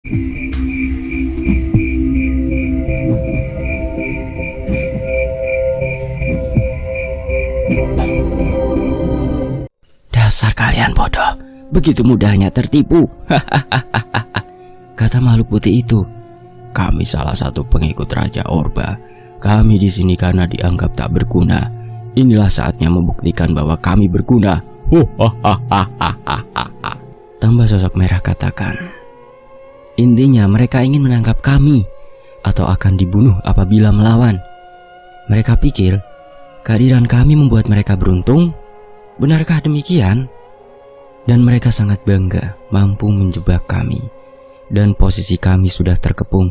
Dasar kalian bodoh, begitu mudahnya tertipu. Kata makhluk putih itu. Kami salah satu pengikut Raja Orba. Kami di sini karena dianggap tak berguna. Inilah saatnya membuktikan bahwa kami berguna. Tambah sosok merah katakan. Intinya mereka ingin menangkap kami atau akan dibunuh apabila melawan. Mereka pikir kehadiran kami membuat mereka beruntung. Benarkah demikian? Dan mereka sangat bangga mampu menjebak kami. Dan posisi kami sudah terkepung,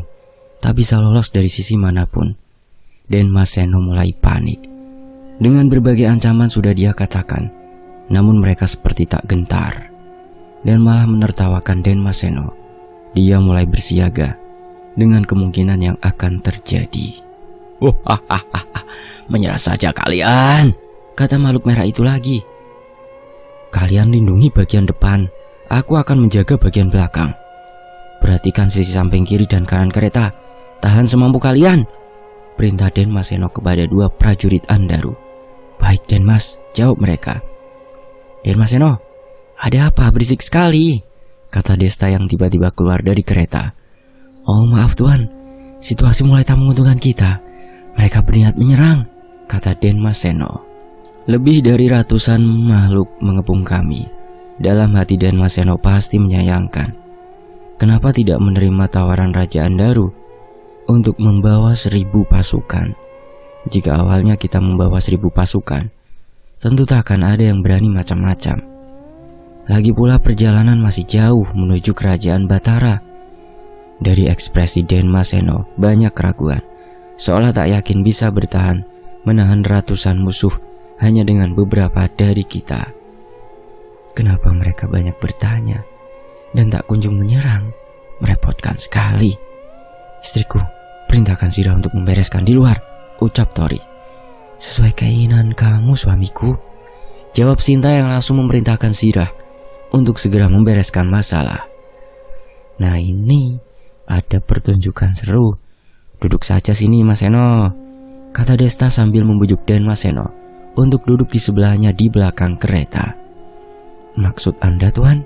tak bisa lolos dari sisi manapun. Dan Mas Seno mulai panik. Dengan berbagai ancaman sudah dia katakan, namun mereka seperti tak gentar. Dan malah menertawakan Den Mas Seno. Dia mulai bersiaga dengan kemungkinan yang akan terjadi. Menyerah saja kalian, kata makhluk merah itu lagi. Kalian lindungi bagian depan, aku akan menjaga bagian belakang. Perhatikan sisi samping kiri dan kanan kereta. Tahan semampu kalian, perintah Den Mas Seno kepada dua prajurit Andaru. Baik Den Mas, jawab mereka. Den Mas Seno, ada apa berisik sekali? Kata Desta yang tiba-tiba keluar dari kereta. Oh maaf Tuan, situasi mulai tak menguntungkan kita. Mereka berniat menyerang, kata Den Mas Seno. Lebih dari ratusan makhluk mengepung kami. Dalam hati Den Mas Seno pasti menyayangkan. Kenapa tidak menerima tawaran Raja Andaru untuk membawa 1000 pasukan? Jika awalnya kita membawa 1000 pasukan, tentu tak akan ada yang berani macam-macam. Lagi pula perjalanan masih jauh menuju kerajaan Batara. Dari ekspresi Den Mas Seno banyak keraguan, seolah tak yakin bisa bertahan menahan ratusan musuh hanya dengan beberapa dari kita. Kenapa mereka banyak bertanya dan tak kunjung menyerang? Merepotkan sekali. Istriku, perintahkan Sirah untuk membereskan di luar, ucap Tori. Sesuai keinginan kamu suamiku, jawab Sinta yang langsung memerintahkan Sirah untuk segera membereskan masalah. Nah ini ada pertunjukan seru. Duduk saja sini Mas Seno, kata Desta sambil membujuk Den Mas Seno untuk duduk di sebelahnya di belakang kereta. Maksud Anda Tuan?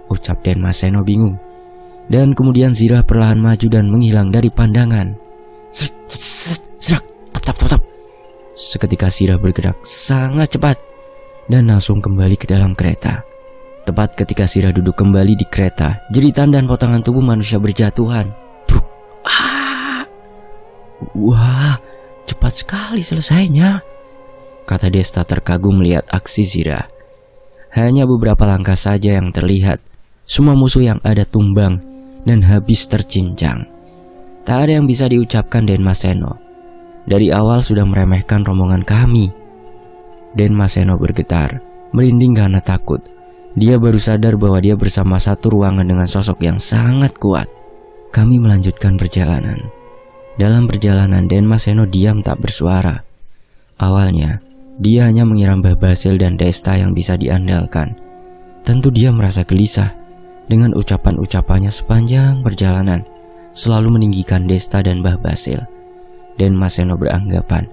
Ucap Den Mas Seno bingung. Dan kemudian Zirah perlahan maju dan menghilang dari pandangan. Serak, tap. Seketika Zirah bergerak sangat cepat dan langsung kembali ke dalam kereta. Tepat ketika Zirah duduk kembali di kereta, jeritan dan potongan tubuh manusia berjatuhan. Wah, cepat sekali selesainya, kata Desta terkagum melihat aksi Zirah. Hanya beberapa langkah saja yang terlihat. Semua musuh yang ada tumbang dan habis tercincang. Tak ada yang bisa diucapkan Den Mas Seno. Dari awal sudah meremehkan rombongan kami. Den Mas Seno bergetar, merinding karena takut. Dia baru sadar bahwa dia bersama satu ruangan dengan sosok yang sangat kuat. Kami melanjutkan perjalanan. Dalam perjalanan Den Mas Seno diam tak bersuara. Awalnya dia hanya mengira Mbah Basil dan Desta yang bisa diandalkan. Tentu dia merasa gelisah dengan ucapan-ucapannya sepanjang perjalanan, selalu meninggikan Desta dan Mbah Basil. Dan Mas Seno beranggapan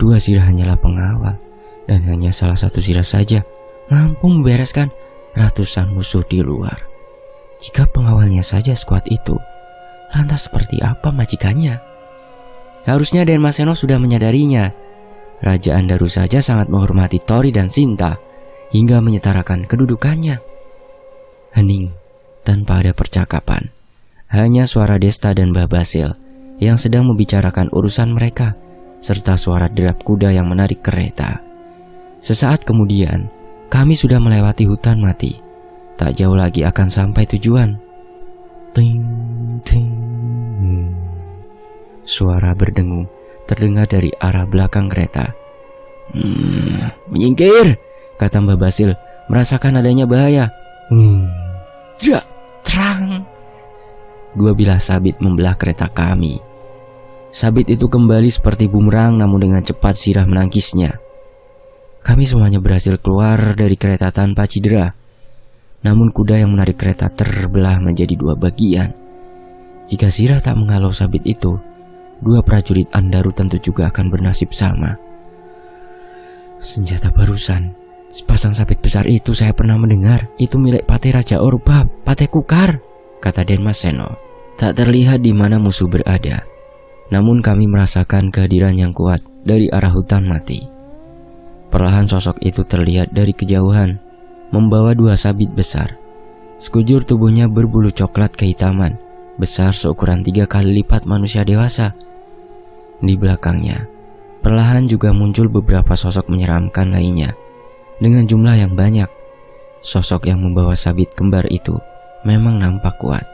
dua Zirah hanyalah pengawal, dan hanya salah satu Zirah saja mampu membereskan ratusan musuh di luar. Jika pengawalnya saja sekuat itu, lantas seperti apa majikannya? Harusnya Den Mas Seno sudah menyadarinya. Raja Andaru saja sangat menghormati Tori dan Sinta hingga menyetarakan kedudukannya. Hening, tanpa ada percakapan. Hanya suara Desta dan Mbah Basil yang sedang membicarakan urusan mereka, serta suara derap kuda yang menarik kereta. Sesaat kemudian, kami sudah melewati hutan mati. Tak jauh lagi akan sampai tujuan. Ting, ting. Suara berdengung terdengar dari arah belakang kereta. Menyingkir, kata Mbah Basil, merasakan adanya bahaya. Terang. Dua bilah sabit membelah kereta kami. Sabit itu kembali seperti bumerang, namun dengan cepat Sirah menangkisnya. Kami semuanya berhasil keluar dari kereta tanpa cedera. Namun kuda yang menarik kereta terbelah menjadi dua bagian. Jika Sirah tak menghalau sabit itu, dua prajurit Andaru tentu juga akan bernasib sama. Senjata barusan, sepasang sabit besar itu saya pernah mendengar. Itu milik Patih Raja Orbab, Patih Kukar, kata Denmas Seno. Tak terlihat di mana musuh berada, namun kami merasakan kehadiran yang kuat dari arah hutan mati. Perlahan sosok itu terlihat dari kejauhan, membawa dua sabit besar. Sekujur tubuhnya berbulu coklat kehitaman, besar seukuran 3 kali lipat manusia dewasa. Di belakangnya, perlahan juga muncul beberapa sosok menyeramkan lainnya, dengan jumlah yang banyak. Sosok yang membawa sabit kembar itu memang nampak kuat.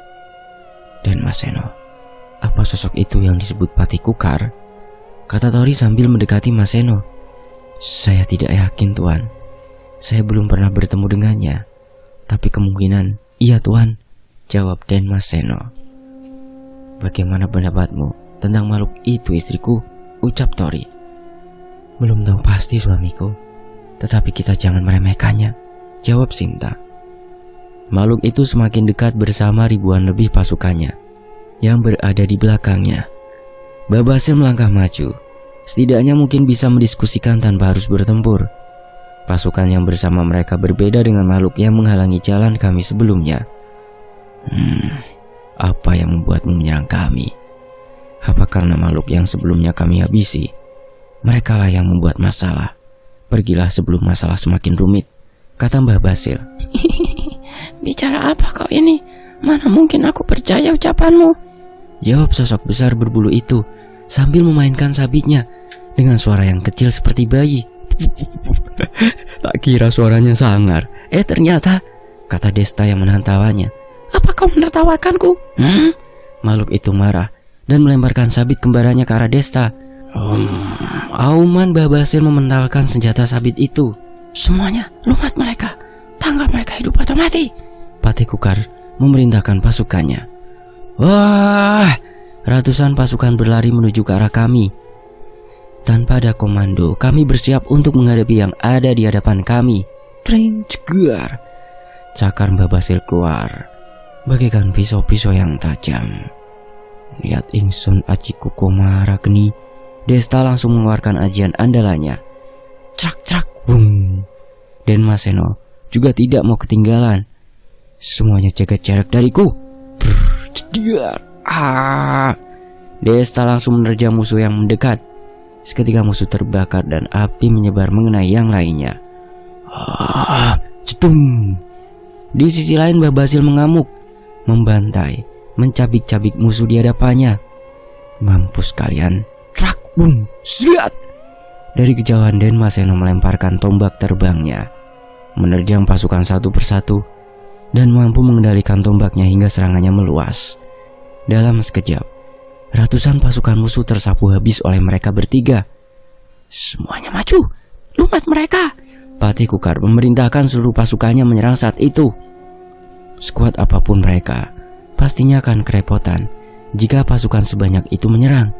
Denmas Seno, apa sosok itu yang disebut Patih Kukar? Kata Tori sambil mendekati Mas Seno. Saya tidak yakin, Tuan. Saya belum pernah bertemu dengannya. Tapi kemungkinan iya, Tuan, jawab Denmas Seno. Bagaimana pendapatmu tentang makhluk itu, istriku? Ucap Tori. Belum tahu pasti, suamiku. Tetapi kita jangan meremehkannya, jawab Sinta. Makhluk itu semakin dekat bersama ribuan lebih pasukannya yang berada di belakangnya. Babasil melangkah maju. Setidaknya mungkin bisa mendiskusikan tanpa harus bertempur. Pasukan yang bersama mereka berbeda dengan makhluk yang menghalangi jalan kami sebelumnya. Apa yang membuatmu menyerang kami? Apa karena makhluk yang sebelumnya kami habisi? Merekalah yang membuat masalah. Pergilah sebelum masalah semakin rumit, kata Mbah Basil. Bicara apa kau ini? Mana mungkin aku percaya ucapanmu? Jawab sosok besar berbulu itu sambil memainkan sabitnya dengan suara yang kecil seperti bayi. Tak kira suaranya sangar. Ternyata, kata Desta yang menahan tawanya. Apa kau menertawakanku? Makhluk itu marah dan melemparkan sabit kembarannya ke arah Desta. Auman Mbah Basil mementalkan senjata sabit itu. Semuanya, lumat mereka. Tangkap mereka hidup atau mati. Patih Kukar memerintahkan pasukannya. Wah, ratusan pasukan berlari menuju ke arah kami. Tanpa ada komando, kami bersiap untuk menghadapi yang ada di hadapan kami. Tring, cegar. Cakar Mbah Basil keluar, bagaikan pisau-pisau yang tajam. Lihat ingsun aji kukomara geni. Desta langsung mengeluarkan ajian andalannya. Crak-crak, bung. Denmas Seno juga tidak mau ketinggalan. Semuanya jaga jarak dariku. Cegar. Desta langsung menerjang musuh yang mendekat. Seketika musuh terbakar dan api menyebar mengenai yang lainnya. Cetung. Di sisi lain Mbah Basil mengamuk, membantai, mencabik-cabik musuh di hadapannya. Mampus kalian. Trak, bung, siat. Dari kejauhan Denmas Seno melemparkan tombak terbangnya, menerjang pasukan satu persatu, dan mampu mengendalikan tombaknya hingga serangannya meluas. Dalam sekejap, ratusan pasukan musuh tersapu habis oleh mereka bertiga. Semuanya maju, lumat mereka. Patih Kukar memerintahkan seluruh pasukannya menyerang saat itu. Sekuat apapun mereka, pastinya akan kerepotan jika pasukan sebanyak itu menyerang.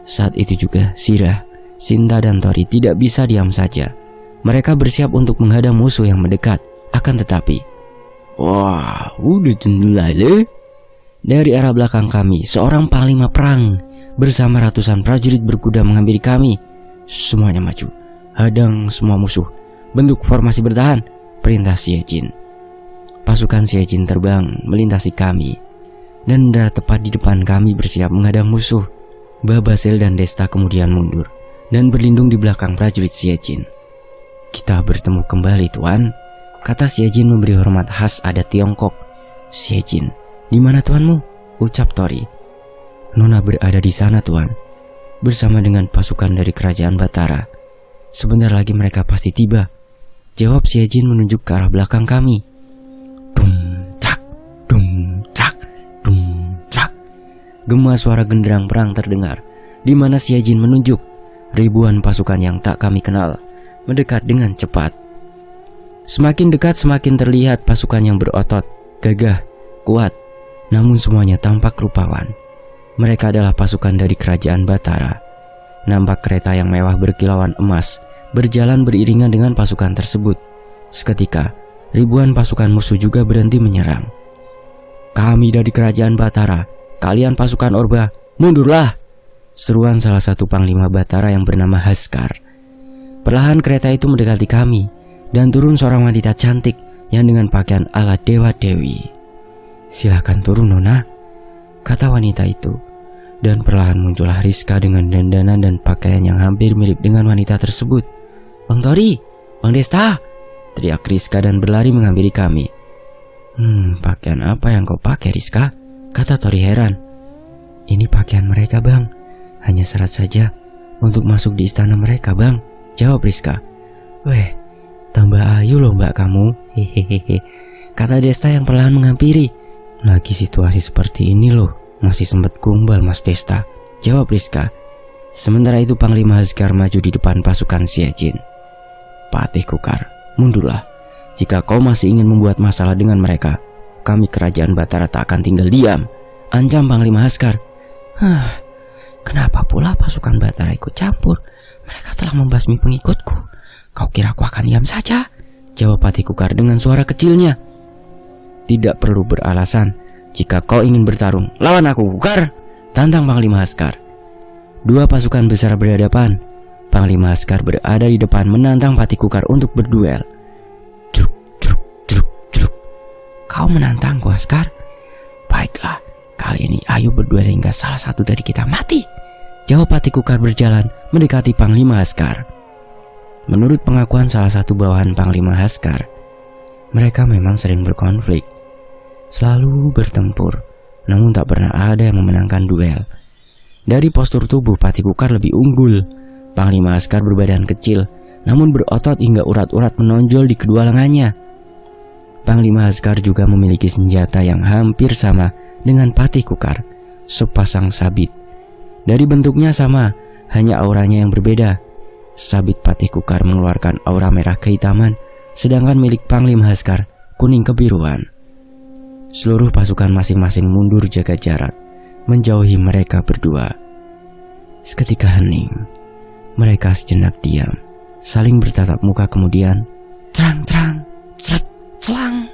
Saat itu juga Sirah, Sinta dan Tori tidak bisa diam saja. Mereka bersiap untuk menghadang musuh yang mendekat. Akan tetapi, wah, udah jendela. Dari arah belakang kami, seorang panglima perang bersama ratusan prajurit berkuda menghampiri kami. Semuanya maju, hadang semua musuh. Bentuk formasi bertahan, perintah Siejin. Pasukan Siejin terbang melintasi kami dan mendarat tepat di depan kami bersiap menghadang musuh. Mbah Basil dan Desta kemudian mundur dan berlindung di belakang prajurit Siejin. Kita bertemu kembali, Tuan, kata Siejin memberi hormat khas adat Tiongkok. Siejin, di mana tuanmu? Ucap Tori. Nona berada di sana, Tuan, bersama dengan pasukan dari kerajaan Batara. Sebentar lagi mereka pasti tiba, jawab Siejin menunjuk ke arah belakang kami. Dum, trak, dum, trak, dum, trak. Gema suara genderang perang terdengar, di mana Siejin menunjuk. Ribuan pasukan yang tak kami kenal mendekat dengan cepat. Semakin dekat semakin terlihat pasukan yang berotot, gagah, kuat, namun semuanya tampak rupawan. Mereka adalah pasukan dari kerajaan Batara. Nampak kereta yang mewah berkilauan emas berjalan beriringan dengan pasukan tersebut. Seketika, ribuan pasukan musuh juga berhenti menyerang. Kami dari kerajaan Batara, Kalian pasukan Orba, mundurlah! Seruan salah satu panglima Batara yang bernama Haskar. Perlahan kereta itu mendekati kami, dan turun seorang wanita cantik yang dengan pakaian ala dewa-dewi. Silakan turun, Nona, kata wanita itu. Dan perlahan muncullah Rizka dengan dandanan dan pakaian yang hampir mirip dengan wanita tersebut. Bang Tori, Bang Desta, teriak Rizka dan berlari menghampiri kami. Pakaian apa yang kau pakai, Rizka? Kata Tori heran. Ini pakaian mereka, Bang. Hanya syarat saja untuk masuk di istana mereka, Bang, jawab Rizka. Weh, tambah ayu loh mbak kamu, hehehe, kata Desta yang perlahan menghampiri. Lagi situasi seperti ini loh, masih sempat kumbal Mas Desta, jawab Rizka. Sementara itu Panglima Haskar maju di depan pasukan Siajin. Patih Kukar, mundurlah. Jika kau masih ingin membuat masalah dengan mereka, kami kerajaan Batara tak akan tinggal diam, ancam Panglima Haskar. Kenapa pula pasukan Batara ikut campur? Mereka telah membasmi pengikutku. Kau kira aku akan diam saja? Jawab Patih Kukar dengan suara kecilnya. Tidak perlu beralasan. Jika kau ingin bertarung, lawan aku, Kukar, tantang Panglima Haskar. Dua pasukan besar berhadapan. Panglima Haskar berada di depan menantang Patih Kukar untuk berduel. Druk, druk, druk, druk. Kau menantangku, Haskar? Baiklah, kali ini ayo berduel hingga salah satu dari kita mati, jawab Patih Kukar berjalan mendekati Panglima Haskar. Menurut pengakuan salah satu bawahan Panglima Haskar, mereka memang sering berkonflik, selalu bertempur, namun tak pernah ada yang memenangkan duel. Dari postur tubuh Patih Kukar lebih unggul. Panglima Haskar berbadan kecil, namun berotot hingga urat-urat menonjol di kedua lengannya. Panglima Haskar juga memiliki senjata yang hampir sama dengan Patih Kukar, sepasang sabit. Dari bentuknya sama, hanya auranya yang berbeda. Sabit Patih Kukar mengeluarkan aura merah kehitaman, sedangkan milik Panglima Haskar kuning kebiruan. Seluruh pasukan masing-masing mundur jaga jarak, menjauhi mereka berdua. Seketika hening, mereka sejenak diam, saling bertatap muka, kemudian terang-terang, ceret, celang.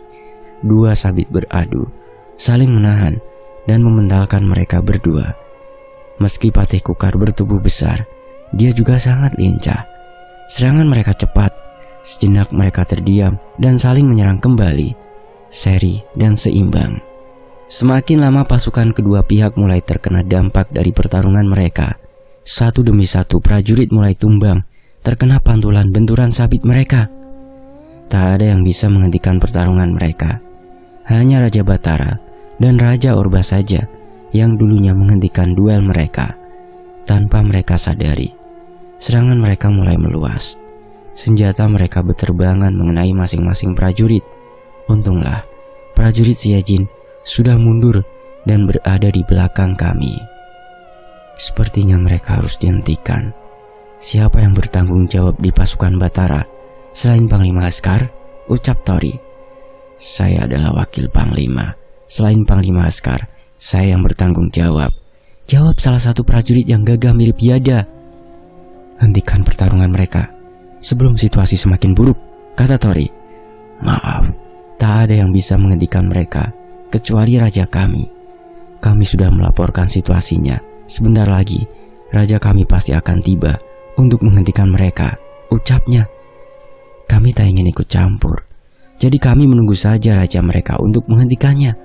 Dua sabit beradu, saling menahan dan mementalkan mereka berdua. Meski Patih Kukar bertubuh besar, dia juga sangat lincah. Serangan mereka cepat. Sejenak mereka terdiam dan saling menyerang kembali, seri dan seimbang. Semakin lama pasukan kedua pihak mulai terkena dampak dari pertarungan mereka. Satu demi satu prajurit mulai tumbang, terkena pantulan benturan sabit mereka. Tak ada yang bisa menghentikan pertarungan mereka. Hanya Raja Batara dan Raja Orba saja yang dulunya menghentikan duel mereka. Tanpa mereka sadari, serangan mereka mulai meluas. Senjata mereka berterbangan mengenai masing-masing prajurit. Untunglah, prajurit Siajin sudah mundur dan berada di belakang kami. Sepertinya mereka harus dihentikan. Siapa yang bertanggung jawab di pasukan Batara selain Panglima Haskar? Ucap Tori. Saya adalah wakil Panglima. Selain Panglima Haskar, saya yang bertanggung jawab, jawab salah satu prajurit yang gagah mirip Yada. Hentikan pertarungan mereka sebelum situasi semakin buruk, kata Tori. Maaf, tak ada yang bisa menghentikan mereka kecuali raja kami. Kami sudah melaporkan situasinya. Sebentar lagi raja kami pasti akan tiba untuk menghentikan mereka, ucapnya. Kami tak ingin ikut campur, jadi kami menunggu saja raja mereka untuk menghentikannya.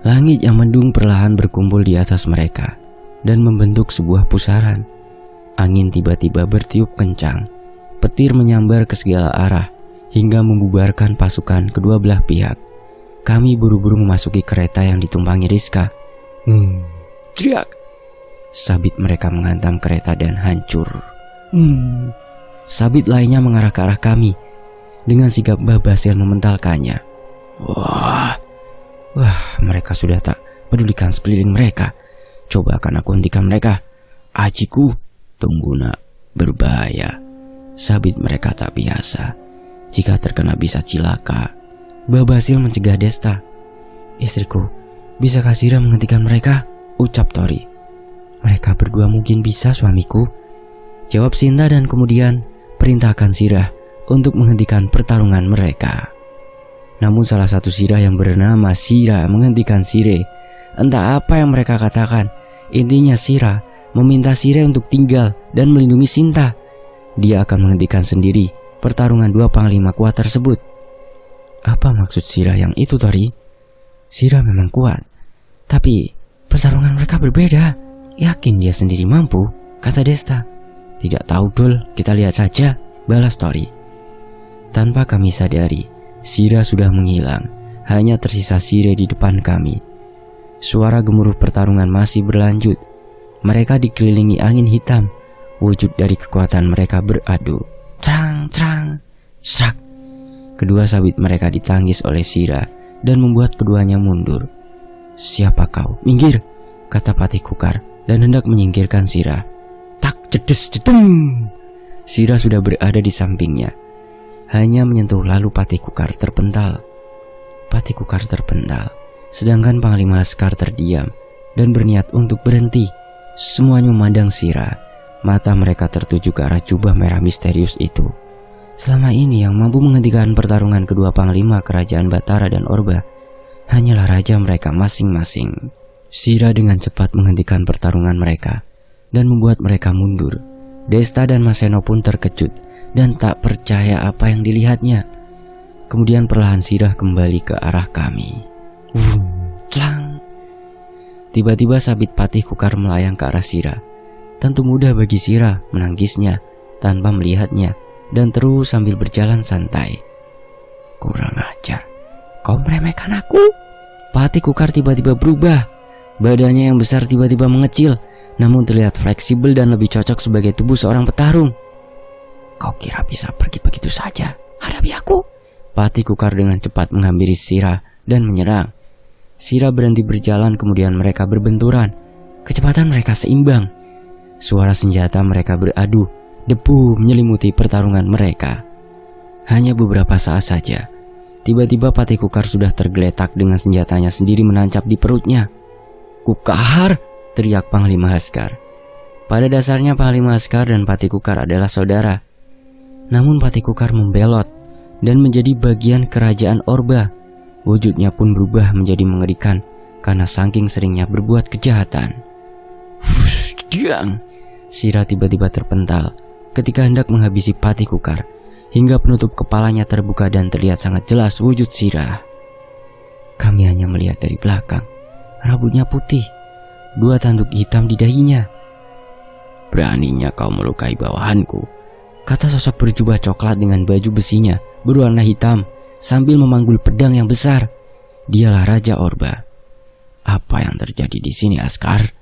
Langit yang mendung perlahan berkumpul di atas mereka dan membentuk sebuah pusaran. Angin tiba-tiba bertiup kencang. Petir menyambar ke segala arah hingga membubarkan pasukan kedua belah pihak. Kami buru-buru memasuki kereta yang ditumpangi Rizka. Teriak! Sabit mereka menghantam kereta dan hancur. Sabit lainnya mengarah ke arah kami. Dengan sigap Mbah Basil mementalkannya. Wah, mereka sudah tak pedulikan sekeliling mereka. Coba akan aku hentikan mereka. Ajiku, tunggu nak, berbahaya. Sabit mereka tak biasa. Jika terkena bisa cilaka. Mbah Basil mencegah Desta. Istriku, bisa Sira menghentikan mereka? Ucap Tori. Mereka berdua mungkin bisa, suamiku, jawab Sinta, dan kemudian perintahkan Sirah untuk menghentikan pertarungan mereka. Namun salah satu Sirah yang bernama Sira menghentikan Sire Entah apa yang mereka katakan. Intinya Shira meminta Shire untuk tinggal dan melindungi Sinta. Dia akan menghentikan sendiri pertarungan dua panglima kuat tersebut. Apa maksud Shira yang itu, Tori? Shira memang kuat, tapi pertarungan mereka berbeda. Yakin dia sendiri mampu? Kata Desta. Tidak tahu, Dul, kita lihat saja, balas Tori. Tanpa kami sadari, Shira sudah menghilang. Hanya tersisa Shire di depan kami. Suara gemuruh pertarungan masih berlanjut. Mereka dikelilingi angin hitam. Wujud dari kekuatan mereka beradu. Cerang, cerang, serak. Kedua sabit mereka ditangkis oleh Shira dan membuat keduanya mundur. Siapa kau? Minggir, kata Patih Kukar dan hendak menyingkirkan Shira. Tak, jedes, jedeng. Shira sudah berada di sampingnya. Hanya menyentuh lalu Patih Kukar terpental. Patih Kukar terpental, sedangkan Panglima Laskar terdiam dan berniat untuk berhenti. Semuanya memandang Shira. Mata mereka tertuju ke arah jubah merah misterius itu. Selama ini yang mampu menghentikan pertarungan kedua panglima kerajaan Batara dan Orba hanyalah raja mereka masing-masing. Shira dengan cepat menghentikan pertarungan mereka dan membuat mereka mundur. Desta dan Maseno pun terkejut dan tak percaya apa yang dilihatnya. Kemudian perlahan Shira kembali ke arah kami. Clang. Tiba-tiba sabit Patih Kukar melayang ke arah Shira. Tentu mudah bagi Shira menangkisnya tanpa melihatnya dan terus sambil berjalan santai. Kurang ajar, kau meremehkan aku. Patih Kukar tiba-tiba berubah. Badannya yang besar tiba-tiba mengecil, namun terlihat fleksibel dan lebih cocok sebagai tubuh seorang petarung. Kau kira bisa pergi begitu saja? Hadapi aku. Patih Kukar dengan cepat menghampiri Shira dan menyerang. Shira berhenti berjalan, kemudian mereka berbenturan. Kecepatan mereka seimbang. Suara senjata mereka beradu. Debu menyelimuti pertarungan mereka. Hanya beberapa saat saja, tiba-tiba Patih Kukar sudah tergeletak dengan senjatanya sendiri menancap di perutnya. Kukar! Teriak Panglima Laskar. Pada dasarnya Panglima Laskar dan Patih Kukar adalah saudara. Namun Patih Kukar membelot dan menjadi bagian kerajaan Orba. Wujudnya pun berubah menjadi mengerikan karena saking seringnya berbuat kejahatan. Diam! Shira tiba-tiba terpental ketika hendak menghabisi Patih Kukar, hingga penutup kepalanya terbuka dan terlihat sangat jelas wujud Shira. Kami hanya melihat dari belakang. Rambutnya putih, 2 tanduk hitam di dahinya. Beraninya kau melukai bawahanku, kata sosok berjubah coklat dengan baju besinya berwarna hitam sambil memanggul pedang yang besar. Dialah Raja Orba. Apa yang terjadi di sini, Askar?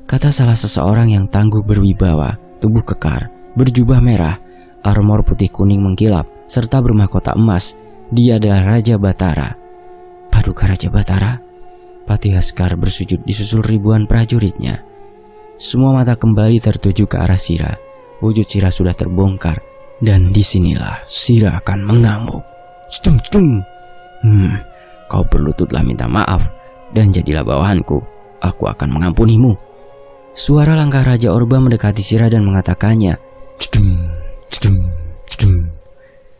Kata salah seseorang yang tangguh berwibawa, tubuh kekar, berjubah merah, armor putih kuning mengkilap, serta bermahkota emas. Dia adalah Raja Batara. Paduka Raja Batara? Patih Laskar bersujud disusul ribuan prajuritnya. Semua mata kembali tertuju ke arah Shira. Wujud Shira sudah terbongkar, dan disinilah Shira akan mengamuk. Stum, stum. Kau berlututlah minta maaf, dan jadilah bawahanku. Aku akan mengampunimu. Suara langkah Raja Orba mendekati Shira dan mengatakannya.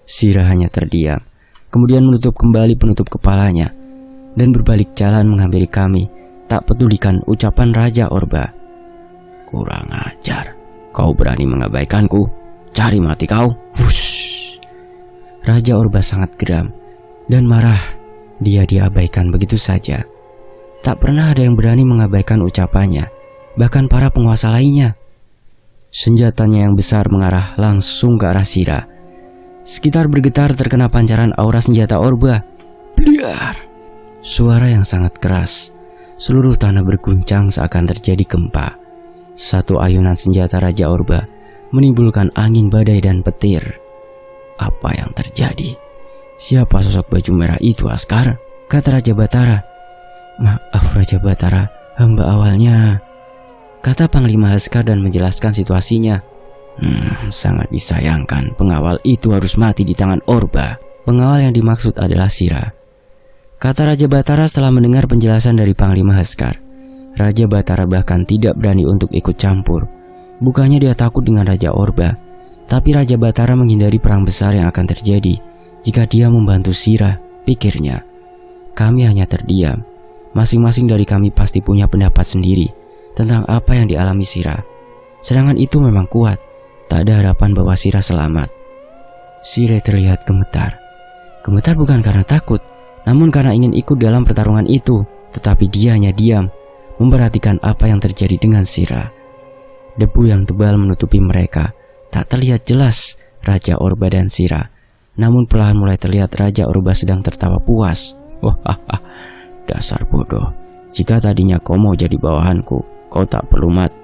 Shira hanya terdiam, kemudian menutup kembali penutup kepalanya dan berbalik jalan menghampiri kami, tak pedulikan ucapan Raja Orba. Kurang ajar, kau berani mengabaikanku? Cari mati kau. Hush. Raja Orba sangat geram dan marah. Dia diabaikan begitu saja. Tak pernah ada yang berani mengabaikan ucapannya, bahkan para penguasa lainnya. Senjatanya yang besar mengarah langsung ke arah Shira. Sekitar bergetar terkena pancaran aura senjata Orba. Bliar! Suara yang sangat keras. Seluruh tanah berguncang seakan terjadi gempa. Satu ayunan senjata Raja Orba menimbulkan angin badai dan petir. Apa yang terjadi? Siapa sosok baju merah itu, Askar? Kata Raja Batara. Maaf Raja Batara, hamba awalnya, kata Panglima Laskar dan menjelaskan situasinya. Sangat disayangkan pengawal itu harus mati di tangan Orba. Pengawal yang dimaksud adalah Shira, kata Raja Batara setelah mendengar penjelasan dari Panglima Laskar. Raja Batara bahkan tidak berani untuk ikut campur. Bukannya dia takut dengan Raja Orba, tapi Raja Batara menghindari perang besar yang akan terjadi jika dia membantu Shira, pikirnya. Kami hanya terdiam. Masing-masing dari kami pasti punya pendapat sendiri tentang apa yang dialami Sira. Serangan itu memang kuat, tak ada harapan bahwa Sira selamat. Sire terlihat gemetar. Gemetar bukan karena takut, namun karena ingin ikut dalam pertarungan itu. Tetapi dia hanya diam, memperhatikan apa yang terjadi dengan Sira. Debu yang tebal menutupi mereka. Tak terlihat jelas Raja Orba dan Sira. Namun perlahan mulai terlihat Raja Orba sedang tertawa puas. Wah, dasar bodoh. Jika tadinya kau mau jadi bawahanku, kau tak perlu mati.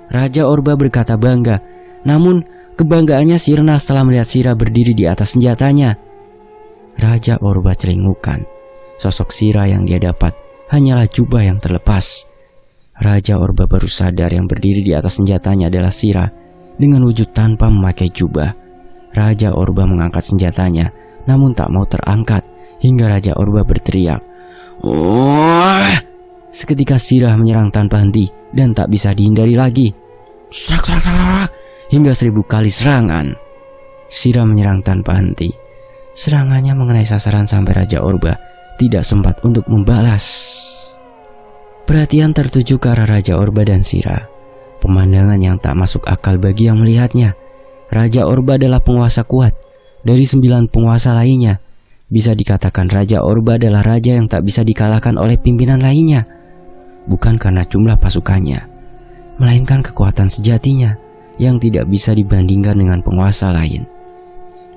Raja Orba berkata bangga. Namun kebanggaannya sirna setelah melihat Sira berdiri di atas senjatanya. Raja Orba celingukan. Sosok Sira yang dia dapat hanyalah jubah yang terlepas. Raja Orba baru sadar yang berdiri di atas senjatanya adalah Sira dengan wujud tanpa memakai jubah. Raja Orba mengangkat senjatanya, namun tak mau terangkat hingga Raja Orba berteriak. Wah! Seketika Sira menyerang tanpa henti dan tak bisa dihindari lagi. Serak, hingga 1000 kali serangan. Sira menyerang tanpa henti. Serangannya mengenai sasaran sampai Raja Orba tidak sempat untuk membalas. Perhatian tertuju ke arah Raja Orba dan Sira. Pemandangan yang tak masuk akal bagi yang melihatnya. Raja Orba adalah penguasa kuat. Dari 9 penguasa lainnya, bisa dikatakan Raja Orba adalah raja yang tak bisa dikalahkan oleh pimpinan lainnya. Bukan karena jumlah pasukannya, melainkan kekuatan sejatinya yang tidak bisa dibandingkan dengan penguasa lain.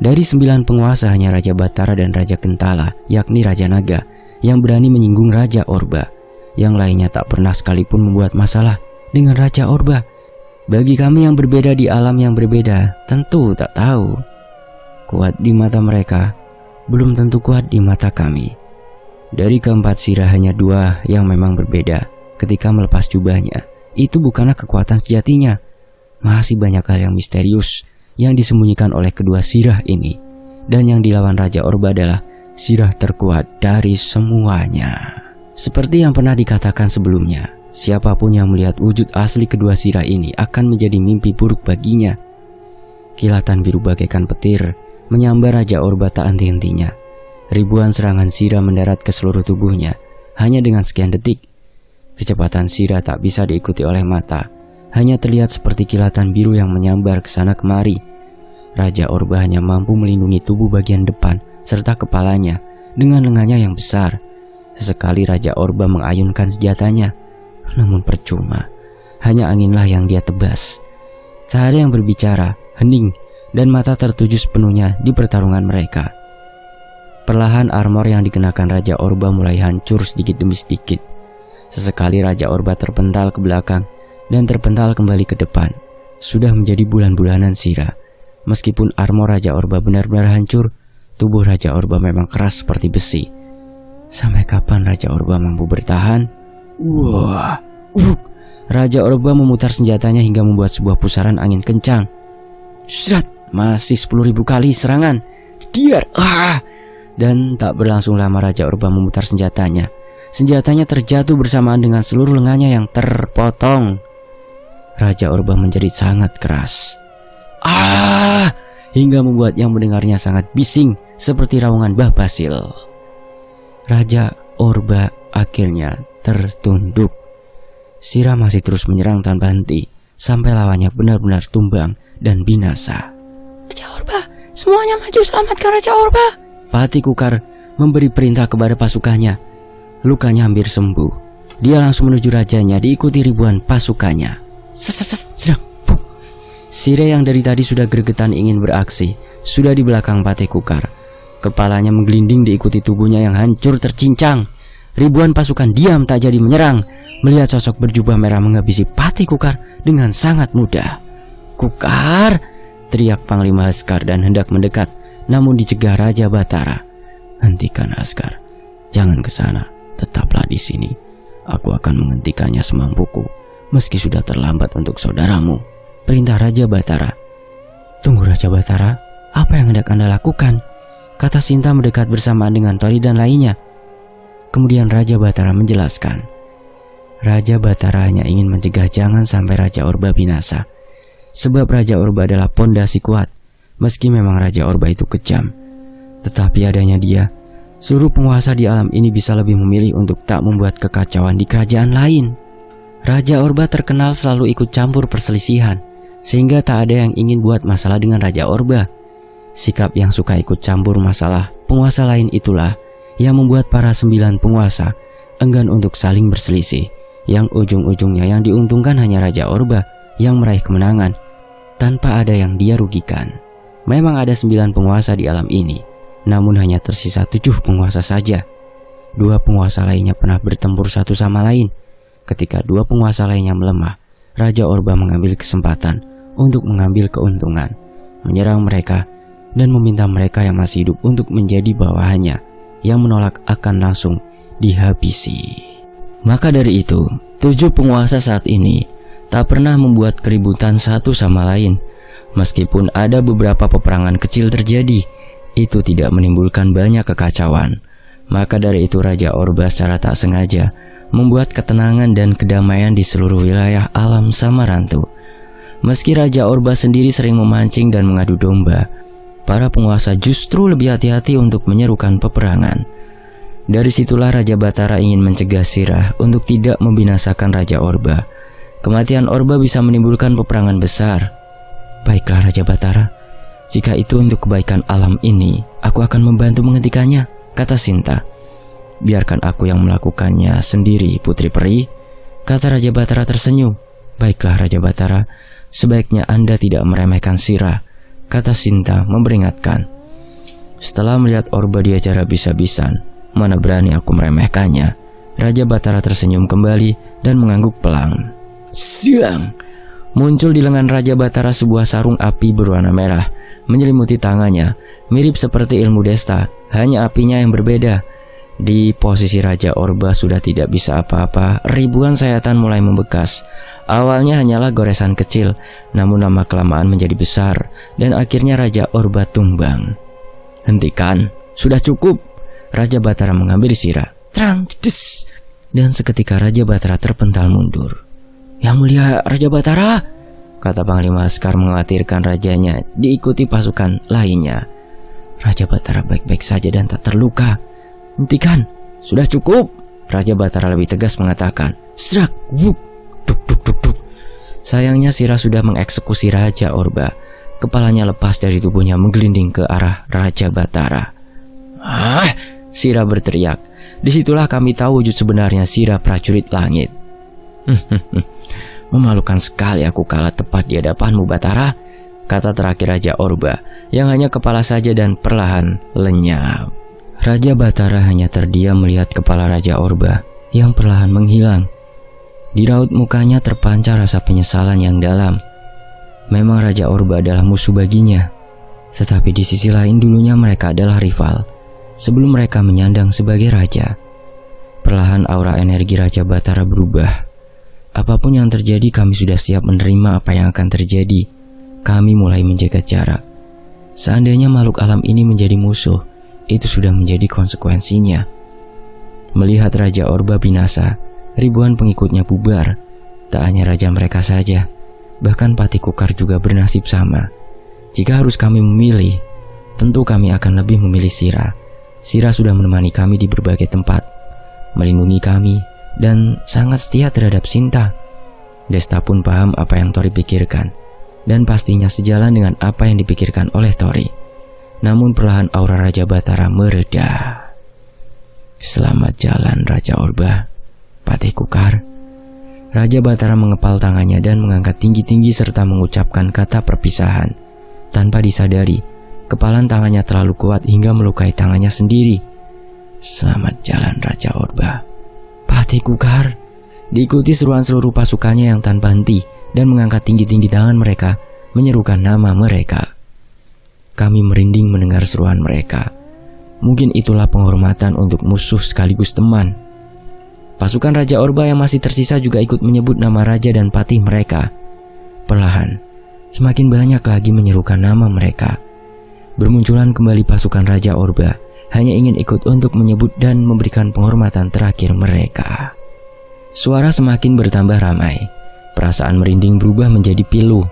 Dari 9 penguasa hanya Raja Batara dan Raja Kentala, yakni Raja Naga, yang berani menyinggung Raja Orba. Yang lainnya tak pernah sekalipun membuat masalah dengan Raja Orba. Bagi kami yang berbeda di alam yang berbeda, tentu tak tahu. Kuat di mata mereka, belum tentu kuat di mata kami. Dari keempat Sira hanya 2 yang memang berbeda. Ketika melepas jubahnya, itu bukanlah kekuatan sejatinya. Masih banyak hal yang misterius yang disembunyikan oleh kedua Sirah ini. Dan yang dilawan Raja Orba adalah Sirah terkuat dari semuanya. Seperti yang pernah dikatakan sebelumnya, siapapun yang melihat wujud asli kedua Sirah ini akan menjadi mimpi buruk baginya. Kilatan biru bagaikan petir menyambar Raja Orba tak henti-hentinya. Ribuan serangan Sirah mendarat ke seluruh tubuhnya hanya dengan sekian detik. Kecepatan Sirah tak bisa diikuti oleh mata, hanya terlihat seperti kilatan biru yang menyambar ke sana kemari. Raja Orba hanya mampu melindungi tubuh bagian depan serta kepalanya dengan lengannya yang besar. Sesekali Raja Orba mengayunkan senjatanya, namun percuma. Hanya anginlah yang dia tebas. Tak ada yang berbicara, hening, dan mata tertuju sepenuhnya di pertarungan mereka. Perlahan armor yang dikenakan Raja Orba mulai hancur sedikit demi sedikit. Sesekali Raja Orba terpental ke belakang dan terpental kembali ke depan. Sudah menjadi bulan-bulanan Sira. Meskipun armor Raja Orba benar-benar hancur, tubuh Raja Orba memang keras seperti besi. Sampai kapan Raja Orba mampu bertahan? Wah! Raja Orba memutar senjatanya hingga membuat sebuah pusaran angin kencang. Srat! Masih 10.000 kali serangan. Diar! Dan tak berlangsung lama Raja Orba memutar senjatanya. Senjatanya terjatuh bersamaan dengan seluruh lengannya yang terpotong. Raja Orba menjerit sangat keras. Hingga membuat yang mendengarnya sangat bising seperti raungan Mbah Basil. Raja Orba akhirnya tertunduk. Sira masih terus menyerang tanpa henti sampai lawannya benar-benar tumbang dan binasa. Raja Orba, semuanya maju, selamatkan Raja Orba. Patih Kukar memberi perintah kepada pasukannya. Lukanya hampir sembuh. Dia langsung menuju rajanya diikuti ribuan pasukannya. Sira yang dari tadi sudah gregetan ingin beraksi sudah di belakang Patih Kukar. Kepalanya menggelinding diikuti tubuhnya yang hancur tercincang. Ribuan pasukan diam tak jadi menyerang melihat sosok berjubah merah menghabisi Patih Kukar dengan sangat mudah. Kukar! Teriak Panglima Haskar dan hendak mendekat, namun dicegah Raja Batara. Hentikan Haskar, jangan ke sana, tetaplah di sini. Aku akan menghentikannya semampuku, meski sudah terlambat untuk saudaramu. Perintah Raja Batara. Tunggu Raja Batara, apa yang hendak Anda lakukan? Kata Sinta mendekat bersamaan dengan Tori dan lainnya. Kemudian Raja Batara menjelaskan. Raja Batara hanya ingin mencegah jangan sampai Raja Orba binasa. Sebab Raja Orba adalah pondasi kuat. Meski memang Raja Orba itu kejam, tetapi adanya dia, Seluruh penguasa di alam ini bisa lebih memilih untuk tak membuat kekacauan di kerajaan lain. Raja Orba terkenal selalu ikut campur perselisihan, sehingga tak ada yang ingin buat masalah dengan Raja Orba. Sikap yang suka ikut campur masalah penguasa lain itulah yang membuat para 9 penguasa enggan untuk saling berselisih, yang ujung-ujungnya yang diuntungkan hanya Raja Orba yang meraih kemenangan tanpa ada yang dia rugikan. Memang ada 9 penguasa di alam ini, namun hanya tersisa 7 penguasa saja. 2 penguasa lainnya pernah bertempur satu sama lain. Ketika 2 penguasa lainnya melemah, Raja Orba mengambil kesempatan untuk mengambil keuntungan, menyerang mereka dan meminta mereka yang masih hidup untuk menjadi bawahannya, yang menolak akan langsung dihabisi. Maka dari itu, 7 penguasa saat ini tak pernah membuat keributan satu sama lain. Meskipun ada beberapa peperangan kecil terjadi, itu tidak menimbulkan banyak kekacauan. Maka dari itu Raja Orba secara tak sengaja membuat ketenangan dan kedamaian di seluruh wilayah alam Samarantu. Meski Raja Orba sendiri sering memancing dan mengadu domba, para penguasa justru lebih hati-hati untuk menyerukan peperangan. Dari situlah Raja Batara ingin mencegah Sirah untuk tidak membinasakan Raja Orba. Kematian Orba bisa menimbulkan peperangan besar. Baiklah Raja Batara, jika itu untuk kebaikan alam ini, aku akan membantu menghentikannya, kata Sinta. Biarkan aku yang melakukannya sendiri, Putri Peri, kata Raja Batara tersenyum. Baiklah Raja Batara, sebaiknya Anda tidak meremehkan Sirah, kata Sinta memperingatkan. Setelah melihat Orba diajar habis-habisan, mana berani aku meremehkannya. Raja Batara tersenyum kembali dan mengangguk pelan. Siang! Muncul di lengan Raja Batara sebuah sarung api berwarna merah, menyelimuti tangannya, mirip seperti ilmu Desta, hanya apinya yang berbeda. Di posisi Raja Orba sudah tidak bisa apa-apa, ribuan sayatan mulai membekas. Awalnya hanyalah goresan kecil, namun lama-kelamaan menjadi besar, dan akhirnya Raja Orba tumbang. Hentikan, sudah cukup. Raja Batara mengambil Sirah. Terang, des. Dan seketika Raja Batara terpental mundur. Yang mulia Raja Batara, kata Panglima Askar mengkhawatirkan rajanya diikuti pasukan lainnya. Raja Batara baik-baik saja dan tak terluka. Hentikan, sudah cukup. Raja Batara lebih tegas mengatakan. Serak, wuk, duk duk duk duk. Sayangnya Sirah sudah mengeksekusi Raja Orba. Kepalanya lepas dari tubuhnya menggelinding ke arah Raja Batara. Sirah berteriak. Disitulah kami tahu wujud sebenarnya Sirah prajurit langit. Memalukan sekali aku kalah tepat di hadapanmu Batara, kata terakhir Raja Orba, yang hanya kepala saja dan perlahan lenyap. Raja Batara hanya terdiam melihat kepala Raja Orba yang perlahan menghilang. Di raut mukanya terpancar rasa penyesalan yang dalam. Memang Raja Orba adalah musuh baginya, tetapi di sisi lain dulunya mereka adalah rival, sebelum mereka menyandang sebagai raja. Perlahan aura energi Raja Batara berubah. Apapun yang terjadi kami sudah siap menerima apa yang akan terjadi. Kami mulai menjaga jarak. Seandainya makhluk alam ini menjadi musuh, itu sudah menjadi konsekuensinya. Melihat Raja Orba binasa, ribuan pengikutnya bubar. Tak hanya raja mereka saja, bahkan Patih Kukar juga bernasib sama. Jika harus kami memilih, tentu kami akan lebih memilih Sirah. Sirah sudah menemani kami di berbagai tempat, melindungi kami, dan sangat setia terhadap Sinta. Desta pun paham apa yang Tori pikirkan, dan pastinya sejalan dengan apa yang dipikirkan oleh Tori. Namun perlahan aura Raja Batara mereda. Selamat jalan Raja Orba, Patih Kukar. Raja Batara mengepal tangannya dan mengangkat tinggi-tinggi serta mengucapkan kata perpisahan. Tanpa disadari, kepalan tangannya terlalu kuat hingga melukai tangannya sendiri. Selamat jalan Raja Orba, Patih Kukar. Diikuti seruan seluruh pasukannya yang tanpa henti dan mengangkat tinggi-tinggi tangan mereka, menyerukan nama mereka. Kami merinding mendengar seruan mereka. Mungkin itulah penghormatan untuk musuh sekaligus teman. Pasukan Raja Orba yang masih tersisa juga ikut menyebut nama raja dan patih mereka. Perlahan, semakin banyak lagi menyerukan nama mereka. Bermunculan kembali pasukan Raja Orba, hanya ingin ikut untuk menyebut dan memberikan penghormatan terakhir mereka. Suara semakin bertambah ramai. Perasaan merinding berubah menjadi pilu.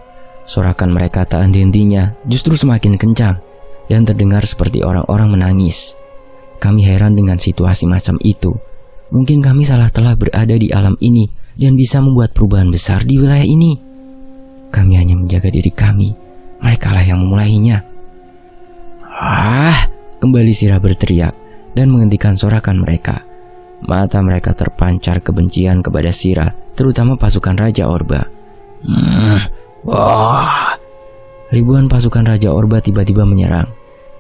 Sorakan mereka tak henti-hentinya justru semakin kencang dan terdengar seperti orang-orang menangis. Kami heran dengan situasi macam itu. Mungkin kami salah telah berada di alam ini dan bisa membuat perubahan besar di wilayah ini. Kami hanya menjaga diri kami, merekalah yang memulainya. Kembali Sira berteriak dan menghentikan sorakan mereka. Mata mereka terpancar kebencian kepada Sira, terutama pasukan Raja Orba. Ribuan pasukan Raja Orba tiba-tiba menyerang.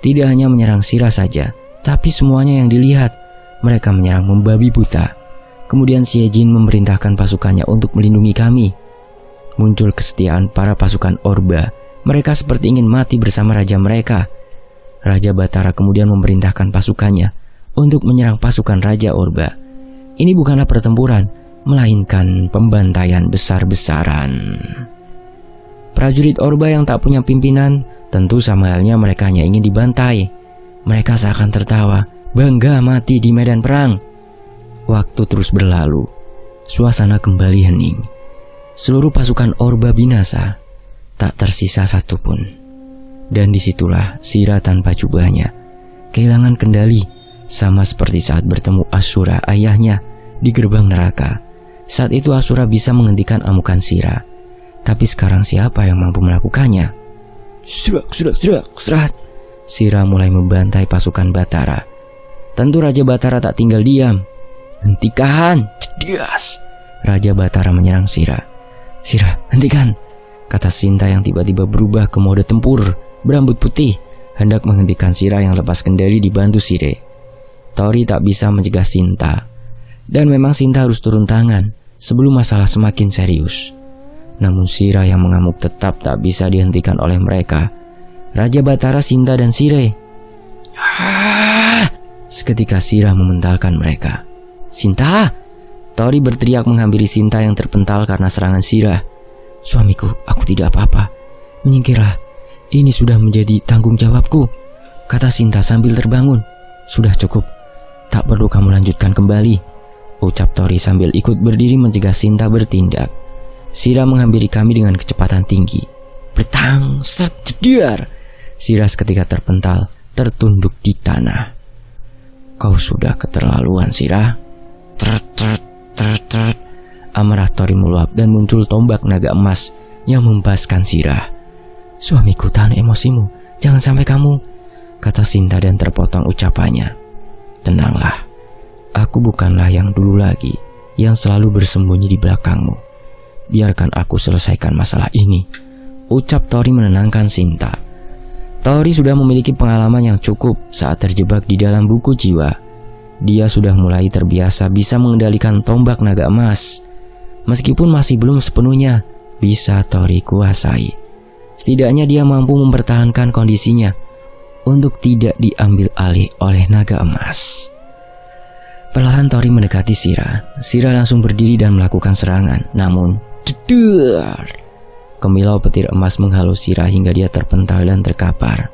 Tidak hanya menyerang Sira saja, tapi semuanya yang dilihat. Mereka menyerang membabi buta. Kemudian Xie Jin memerintahkan pasukannya untuk melindungi kami. Muncul kesetiaan para pasukan Orba. Mereka seperti ingin mati bersama raja mereka. Raja Batara kemudian memerintahkan pasukannya untuk menyerang pasukan Raja Orba. Ini bukanlah pertempuran, melainkan pembantaian besar-besaran. Prajurit Orba yang tak punya pimpinan, tentu sama halnya mereka hanya ingin dibantai. Mereka seakan tertawa, bangga mati di medan perang. Waktu terus berlalu. Suasana kembali hening. Seluruh pasukan Orba binasa. Tak tersisa satupun. Dan disitulah Sira tanpa jubahnya kehilangan kendali, sama seperti saat bertemu Asura ayahnya di gerbang neraka. Saat itu Asura bisa menghentikan amukan Sira. Tapi sekarang siapa yang mampu melakukannya? Serat. Sira mulai membantai pasukan Batara. Tentu Raja Batara tak tinggal diam. Hentikan, cedias. Raja Batara menyerang Sira. Sira, hentikan, kata Sinta yang tiba-tiba berubah ke mode tempur berambut putih, hendak menghentikan Sira yang lepas kendali dibantu Sire. Tori tak bisa mencegah Sinta. Dan memang Sinta harus turun tangan sebelum masalah semakin serius. Namun Sira yang mengamuk tetap tak bisa dihentikan oleh mereka. Raja Batara, Sinta dan Sire. Seketika Sira mementalkan mereka. Sinta! Tori berteriak menghampiri Sinta yang terpental karena serangan Sira. Suamiku, aku tidak apa-apa. Menyingkirlah. Ini sudah menjadi tanggung jawabku, kata Sinta sambil terbangun. Sudah cukup. Tak perlu kamu lanjutkan kembali, ucap Tori sambil ikut berdiri mencegah Sinta bertindak. Sira menghampiri kami dengan kecepatan tinggi. Bertang, jedar. Sira seketika terpental, tertunduk di tanah. Kau sudah keterlaluan, Sira. Amarah Tori meluap dan muncul tombak naga emas yang membaskan Sira. Suamiku, tahan emosimu, jangan sampai kamu, kata Sinta dan terpotong ucapannya. Tenanglah, aku bukanlah yang dulu lagi, yang selalu bersembunyi di belakangmu. Biarkan aku selesaikan masalah ini, ucap Tori menenangkan Sinta. Tori sudah memiliki pengalaman yang cukup saat terjebak di dalam buku jiwa. Dia sudah mulai terbiasa bisa mengendalikan tombak naga emas. Meskipun masih belum sepenuhnya bisa Tori kuasai, setidaknya dia mampu mempertahankan kondisinya untuk tidak diambil alih oleh naga emas. Perlahan Tori mendekati Sira. Sira langsung berdiri dan melakukan serangan. Namun, jedar! Kemilau petir emas menghalau Sira hingga dia terpental dan terkapar.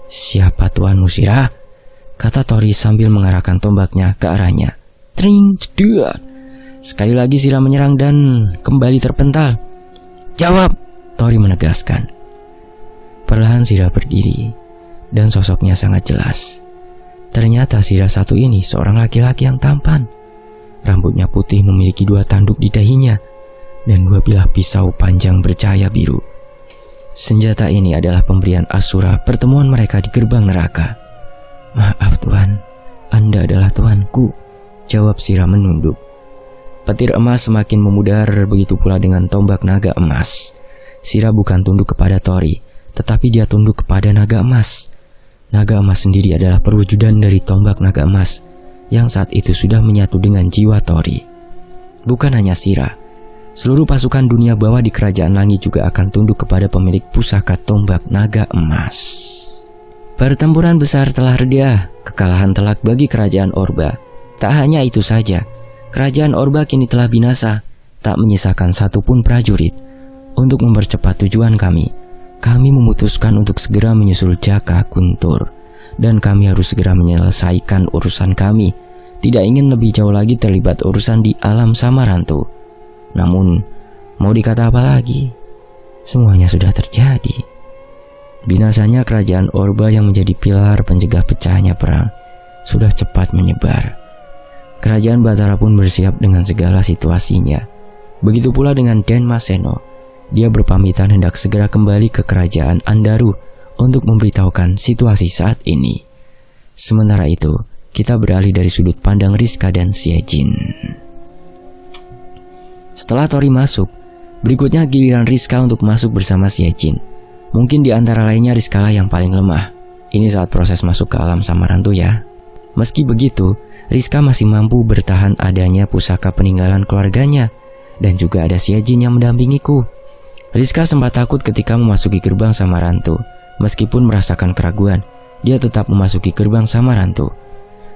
Siapa tuanmu, Sira? Kata Tori sambil mengarahkan tombaknya ke arahnya. Tring, jedar! Sekali lagi Sira menyerang dan kembali terpental. Jawab! Tori menegaskan. Perlahan Sira berdiri dan sosoknya sangat jelas. Ternyata Sira satu ini seorang laki-laki yang tampan. Rambutnya putih memiliki 2 tanduk di dahinya dan 2 bilah pisau panjang bercahaya biru. Senjata ini adalah pemberian Asura pertemuan mereka di gerbang neraka. Maaf Tuan, Anda adalah tuanku, jawab Sira menunduk. Petir emas semakin memudar, begitu pula dengan tombak naga emas. Sira bukan tunduk kepada Tori, tetapi dia tunduk kepada naga emas. Naga emas sendiri adalah perwujudan dari tombak naga emas yang saat itu sudah menyatu dengan jiwa Tori. Bukan hanya Sira, seluruh pasukan dunia bawah di kerajaan langit juga akan tunduk kepada pemilik pusaka tombak naga emas. Pertempuran besar telah reda, kekalahan telak bagi kerajaan Orba. Tak hanya itu saja, kerajaan Orba kini telah binasa, tak menyisakan satupun prajurit. Untuk mempercepat tujuan kami memutuskan untuk segera menyusul Jaka Guntur, dan kami harus segera menyelesaikan urusan kami. Tidak ingin lebih jauh lagi terlibat urusan di alam Samarantu. Namun, mau dikata apa lagi? Semuanya sudah terjadi. Binasanya kerajaan Orba yang menjadi pilar pencegah pecahnya perang sudah cepat menyebar. Kerajaan Batara pun bersiap dengan segala situasinya. Begitu pula dengan Denmaseno. Dia berpamitan hendak segera kembali ke kerajaan Andaru untuk memberitahukan situasi saat ini. Sementara itu, kita beralih dari sudut pandang Rizka dan Siejin. Setelah Tori masuk, berikutnya giliran Rizka untuk masuk bersama Siejin. Mungkin di antara lainnya Rizka lah yang paling lemah. Ini saat proses masuk ke alam Samarantu ya. Meski begitu, Rizka masih mampu bertahan adanya pusaka peninggalan keluarganya. Dan juga ada Siejin yang mendampingiku. Rizka sempat takut ketika memasuki gerbang Samarantu. Meskipun merasakan keraguan, dia tetap memasuki gerbang Samarantu.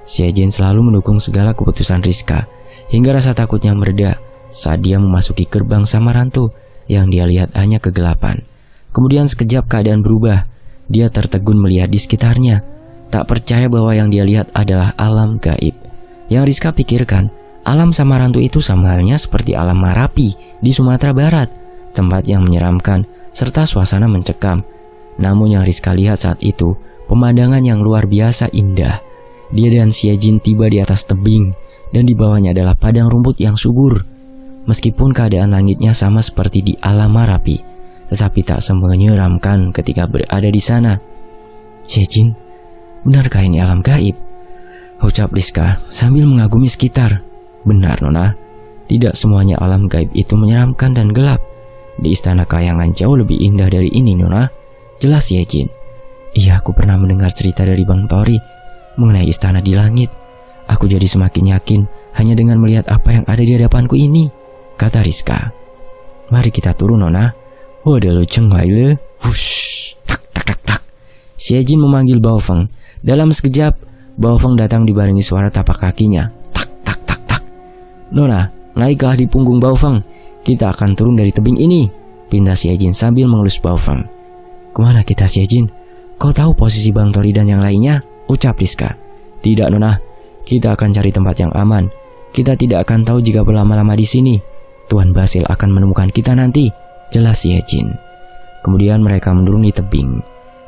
Siejin selalu mendukung segala keputusan Rizka, hingga rasa takutnya mereda saat dia memasuki gerbang Samarantu yang dia lihat hanya kegelapan. Kemudian sekejap keadaan berubah. Dia tertegun melihat di sekitarnya, tak percaya bahwa yang dia lihat adalah alam gaib. Yang Rizka pikirkan, alam Samarantu itu sama halnya seperti alam Marapi di Sumatera Barat, tempat yang menyeramkan serta suasana mencekam. Namun yang Rizka lihat saat itu, pemandangan yang luar biasa indah. Dia dan Siejin tiba di atas tebing, dan di bawahnya adalah padang rumput yang subur. Meskipun keadaan langitnya sama seperti di alam Marapi, tetapi tak menyeramkan ketika berada di sana. Siejin, benarkah ini alam gaib? Ucap Rizka sambil mengagumi sekitar. Benar Nona, tidak semuanya alam gaib itu menyeramkan dan gelap. Di istana kayangan jauh lebih indah dari ini Nona. Jelas Siejin. Iya, aku pernah mendengar cerita dari Bang Tori mengenai istana di langit. Aku jadi semakin yakin hanya dengan melihat apa yang ada di hadapanku ini, kata Rizka. Mari kita turun Nona. Wadah lu cenglai le. Hush. Tak tak tak tak. Siejin memanggil Baofeng. Dalam sekejap, Baofeng datang dibarengi suara tapak kakinya. Tak tak tak tak. Nona, naiklah di punggung Baofeng. Kita akan turun dari tebing ini, pinta Siejin sambil mengelus Baofeng. Kemana kita Siejin? Kau tahu posisi Bang Tori dan yang lainnya? Ucap Rizka. Tidak Nona, kita akan cari tempat yang aman. Kita tidak akan tahu jika berlama-lama di sini. Tuan Basil akan menemukan kita nanti, jelas Siejin. Kemudian mereka menuruni tebing.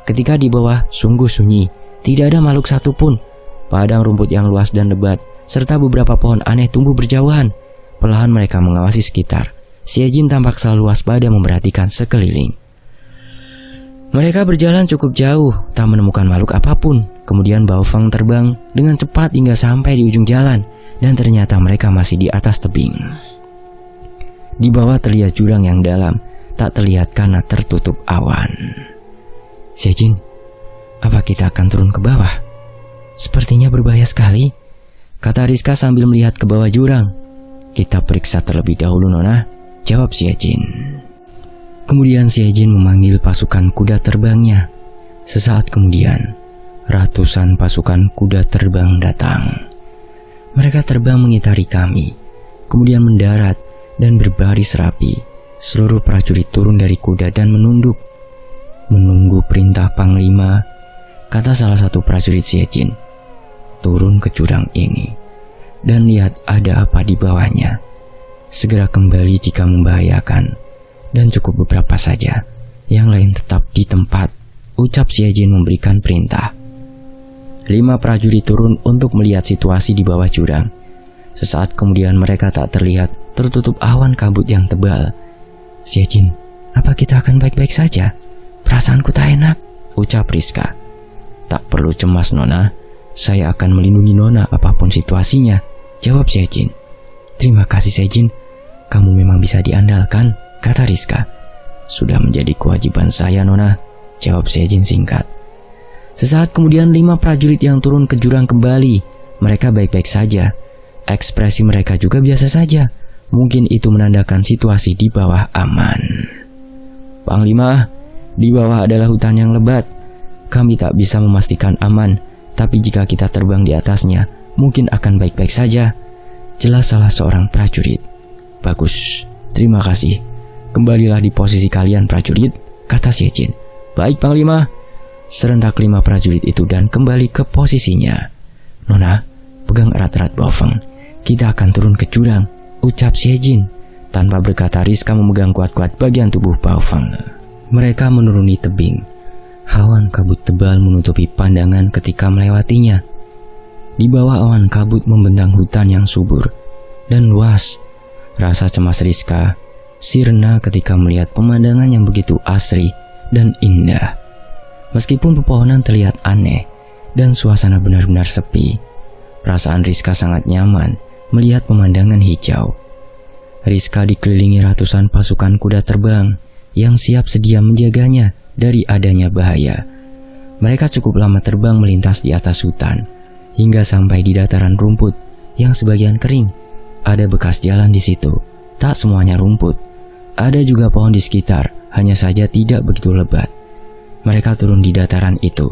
Ketika di bawah sungguh sunyi, tidak ada makhluk satupun. Padang rumput yang luas dan lebat, serta beberapa pohon aneh tumbuh berjauhan. Perlahan mereka mengawasi sekitar. Siejin tampak selalu waspada memperhatikan sekeliling. Mereka berjalan cukup jauh, tak menemukan makhluk apapun. Kemudian Baofeng terbang dengan cepat hingga sampai di ujung jalan, dan ternyata mereka masih di atas tebing. Di bawah terlihat jurang yang dalam, tak terlihat karena tertutup awan. Siejin, apa kita akan turun ke bawah? Sepertinya berbahaya sekali, kata Rizka sambil melihat ke bawah jurang. Kita periksa terlebih dahulu Nona, jawab Siejin. Kemudian Siejin memanggil pasukan kuda terbangnya. Sesaat kemudian, ratusan pasukan kuda terbang datang. Mereka terbang mengitari kami, kemudian mendarat dan berbaris rapi. Seluruh prajurit turun dari kuda dan menunduk. Menunggu perintah Panglima, kata salah satu prajurit Siejin. Turun ke jurang ini dan lihat ada apa di bawahnya. Segera kembali jika membahayakan. Dan cukup beberapa saja, yang lain tetap di tempat, ucap Siejin memberikan perintah. 5 prajurit turun untuk melihat situasi di bawah jurang. Sesaat kemudian mereka tak terlihat, tertutup awan kabut yang tebal. Siejin, apa kita akan baik-baik saja? Perasaanku tak enak, ucap Rizka. Tak perlu cemas Nona, saya akan melindungi Nona apapun situasinya, jawab Siejin. Terima kasih Siejin, kamu memang bisa diandalkan, kata Rizka. Sudah menjadi kewajiban saya Nona, jawab Siejin singkat. Sesaat kemudian 5 prajurit yang turun ke jurang kembali. Mereka baik-baik saja. Ekspresi mereka juga biasa saja. Mungkin itu menandakan situasi di bawah aman. Panglima, di bawah adalah hutan yang lebat. Kami tak bisa memastikan aman, tapi jika kita terbang di atasnya, mungkin akan baik-baik saja, jelas salah seorang prajurit. Bagus, terima kasih. Kembalilah di posisi kalian prajurit, kata Siejin. Baik Panglima. Serentak 5 prajurit itu dan kembali ke posisinya. Nona, pegang erat-erat Baofeng. Kita akan turun ke jurang, ucap Siejin. Tanpa berkata Rizka memegang kuat-kuat bagian tubuh Baofeng. Mereka menuruni tebing. Awan kabut tebal menutupi pandangan ketika melewatinya. Di bawah awan kabut membentang hutan yang subur dan luas. Rasa cemas Rizka sirna ketika melihat pemandangan yang begitu asri dan indah. Meskipun pepohonan terlihat aneh dan suasana benar-benar sepi, perasaan Rizka sangat nyaman melihat pemandangan hijau. Rizka dikelilingi ratusan pasukan kuda terbang yang siap sedia menjaganya dari adanya bahaya. Mereka cukup lama terbang melintas di atas hutan hingga sampai di dataran rumput yang sebagian kering. Ada bekas jalan di situ, tak semuanya rumput. Ada juga pohon di sekitar, hanya saja tidak begitu lebat. Mereka turun di dataran itu,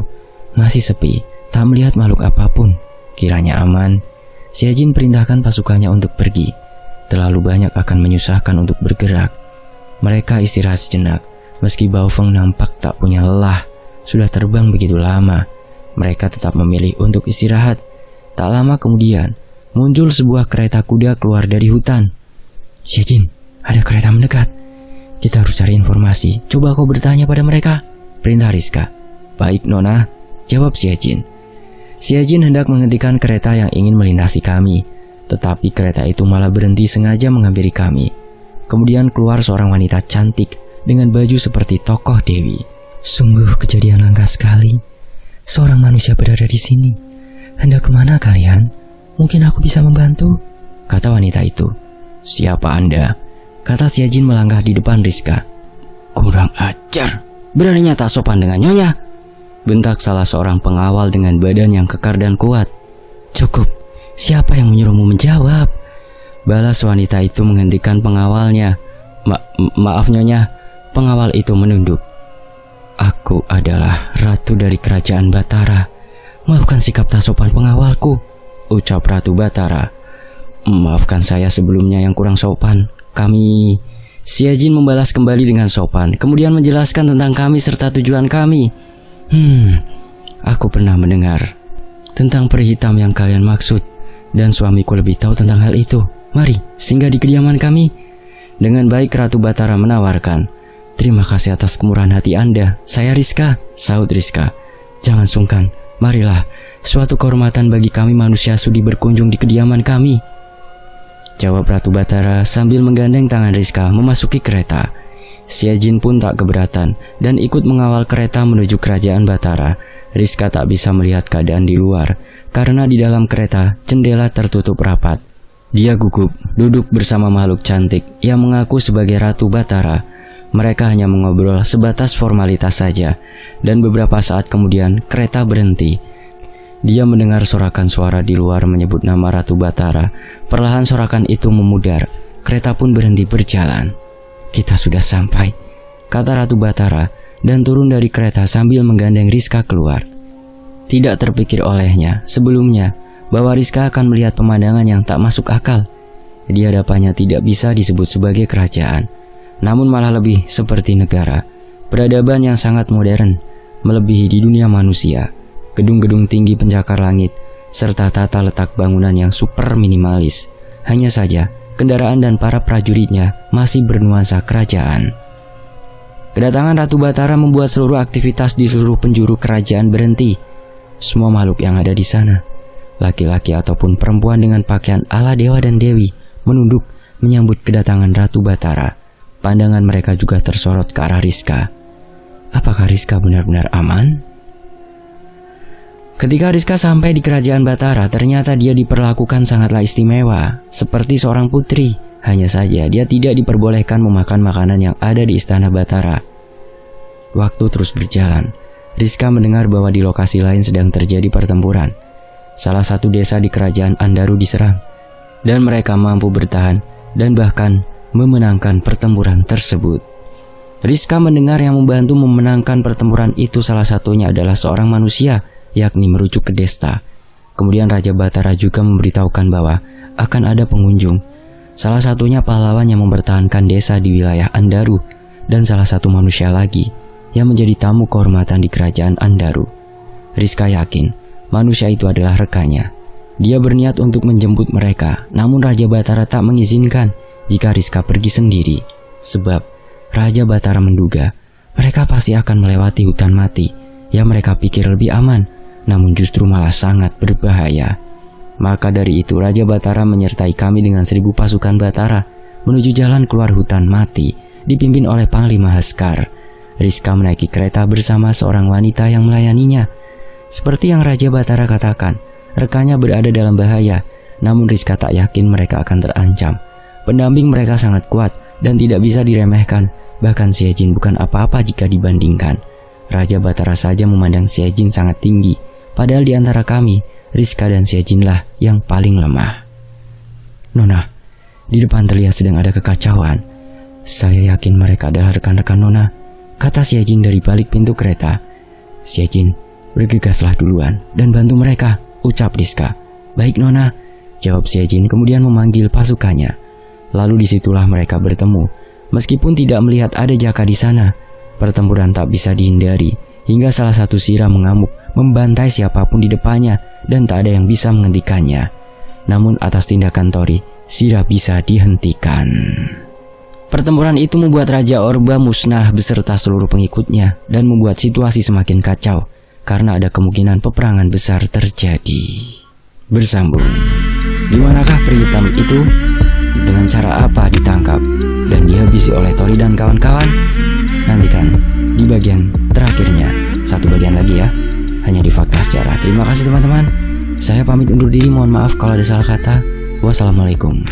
masih sepi, tak melihat makhluk apapun. Kiranya aman, Xiajin perintahkan pasukannya untuk pergi. Terlalu banyak akan menyusahkan untuk bergerak. Mereka istirahat sejenak, meski Baofeng nampak tak punya lelah. Sudah terbang begitu lama, mereka tetap memilih untuk istirahat. Tak lama kemudian, muncul sebuah kereta kuda keluar dari hutan. Xiajin, ada kereta mendekat. Kita harus cari informasi. Coba kau bertanya pada mereka, perintah Rizka. Baik Nona, jawab Xiajin. Xiajin hendak menghentikan kereta yang ingin melintasi kami, tetapi kereta itu malah berhenti sengaja menghampiri kami. Kemudian keluar seorang wanita cantik dengan baju seperti tokoh dewi. Sungguh kejadian langka sekali. Seorang manusia berada di sini. Hendak kemana kalian? Mungkin aku bisa membantu, kata wanita itu. Siapa Anda? Kata Xiajin melangkah di depan Rizka. Kurang ajar, beraninya tak sopan dengan nyonya, bentak salah seorang pengawal dengan badan yang kekar dan kuat. Cukup, siapa yang menyuruhmu menjawab? Balas wanita itu menghentikan pengawalnya. Maaf nyonya, pengawal itu menunduk. Aku adalah ratu dari kerajaan Batara. Maafkan sikap tak sopan pengawalku, ucap Ratu Batara. Maafkan saya sebelumnya yang kurang sopan. Kami... Xiajin membalas kembali dengan sopan, kemudian menjelaskan tentang kami serta tujuan kami. Aku pernah mendengar tentang peri hitam yang kalian maksud, dan suamiku lebih tahu tentang hal itu. Mari, singgah di kediaman kami. Dengan baik Ratu Batara menawarkan. Terima kasih atas kemurahan hati Anda. Saya Rizka, sahut Rizka. Jangan sungkan, marilah. Suatu kehormatan bagi kami manusia sudi berkunjung di kediaman kami, jawab Ratu Batara sambil menggandeng tangan Rizka memasuki kereta. Xiajin pun tak keberatan dan ikut mengawal kereta menuju kerajaan Batara. Rizka tak bisa melihat keadaan di luar karena di dalam kereta jendela tertutup rapat. Dia gugup duduk bersama makhluk cantik yang mengaku sebagai Ratu Batara. Mereka hanya mengobrol sebatas formalitas saja, dan beberapa saat kemudian kereta berhenti. Dia mendengar sorakan suara di luar menyebut nama Ratu Batara. Perlahan sorakan itu memudar. Kereta pun berhenti berjalan. Kita sudah sampai, kata Ratu Batara, dan turun dari kereta sambil menggandeng Rizka keluar. Tidak terpikir olehnya sebelumnya bahwa Rizka akan melihat pemandangan yang tak masuk akal. Di hadapannya tidak bisa disebut sebagai kerajaan, namun malah lebih seperti negara. Peradaban yang sangat modern, melebihi di dunia manusia. Gedung-gedung tinggi pencakar langit, serta tata letak bangunan yang super minimalis. Hanya saja, kendaraan dan para prajuritnya masih bernuansa kerajaan. Kedatangan Ratu Batara membuat seluruh aktivitas di seluruh penjuru kerajaan berhenti. Semua makhluk yang ada di sana, laki-laki ataupun perempuan dengan pakaian ala dewa dan dewi, menunduk menyambut kedatangan Ratu Batara. Pandangan mereka juga tersorot ke arah Rizka. Apakah Rizka benar-benar aman? Ketika Rizka sampai di kerajaan Batara, ternyata dia diperlakukan sangatlah istimewa, seperti seorang putri. Hanya saja dia tidak diperbolehkan memakan makanan yang ada di istana Batara. Waktu terus berjalan. Rizka mendengar bahwa di lokasi lain sedang terjadi pertempuran. Salah satu desa di kerajaan Andaru diserang, dan mereka mampu bertahan dan bahkan memenangkan pertempuran tersebut. Rizka mendengar yang membantu memenangkan pertempuran itu salah satunya adalah seorang manusia, yakni merujuk ke Desta. Kemudian Raja Batara juga memberitahukan bahwa akan ada pengunjung. Salah satunya pahlawan yang mempertahankan desa di wilayah Andaru, dan salah satu manusia lagi yang menjadi tamu kehormatan di kerajaan Andaru. Rizka yakin manusia itu adalah rekannya. Dia berniat untuk menjemput mereka, namun Raja Batara tak mengizinkan jika Rizka pergi sendiri. Sebab Raja Batara menduga mereka pasti akan melewati hutan mati yang mereka pikir lebih aman, namun justru malah sangat berbahaya. Maka dari itu Raja Batara menyertai kami dengan 1000 pasukan Batara menuju jalan keluar hutan mati dipimpin oleh Panglima Haskar. Rizka menaiki kereta bersama seorang wanita yang melayaninya. Seperti yang Raja Batara katakan, rekannya berada dalam bahaya, namun Rizka tak yakin mereka akan terancam. Pendamping mereka sangat kuat dan tidak bisa diremehkan, bahkan Siejin bukan apa-apa jika dibandingkan. Raja Batara saja memandang Siejin sangat tinggi, padahal di antara kami, Rizka dan Siejinlah yang paling lemah. Nona, di depan terlihat sedang ada kekacauan. Saya yakin mereka adalah rekan-rekan Nona, kata Siejin dari balik pintu kereta. Siejin, bergegaslah duluan dan bantu mereka, ucap Rizka. Baik Nona, jawab Siejin kemudian memanggil pasukannya. Lalu disitulah mereka bertemu. Meskipun tidak melihat ada Jaka di sana, pertempuran tak bisa dihindari hingga salah satu Sira mengamuk membantai siapapun di depannya dan tak ada yang bisa menghentikannya. Namun atas tindakan Tori, Sira bisa dihentikan. Pertempuran itu membuat Raja Orba musnah beserta seluruh pengikutnya dan membuat situasi semakin kacau karena ada kemungkinan peperangan besar terjadi. Bersambung. Di manakah peri hitam itu? Dengan cara apa ditangkap dan dihabisi oleh Tori dan kawan-kawan? Nantikan di bagian terakhirnya. Satu bagian lagi ya, hanya di Fakta Sejarah. Terima kasih teman-teman. Saya pamit undur diri, mohon maaf kalau ada salah kata. Wassalamualaikum.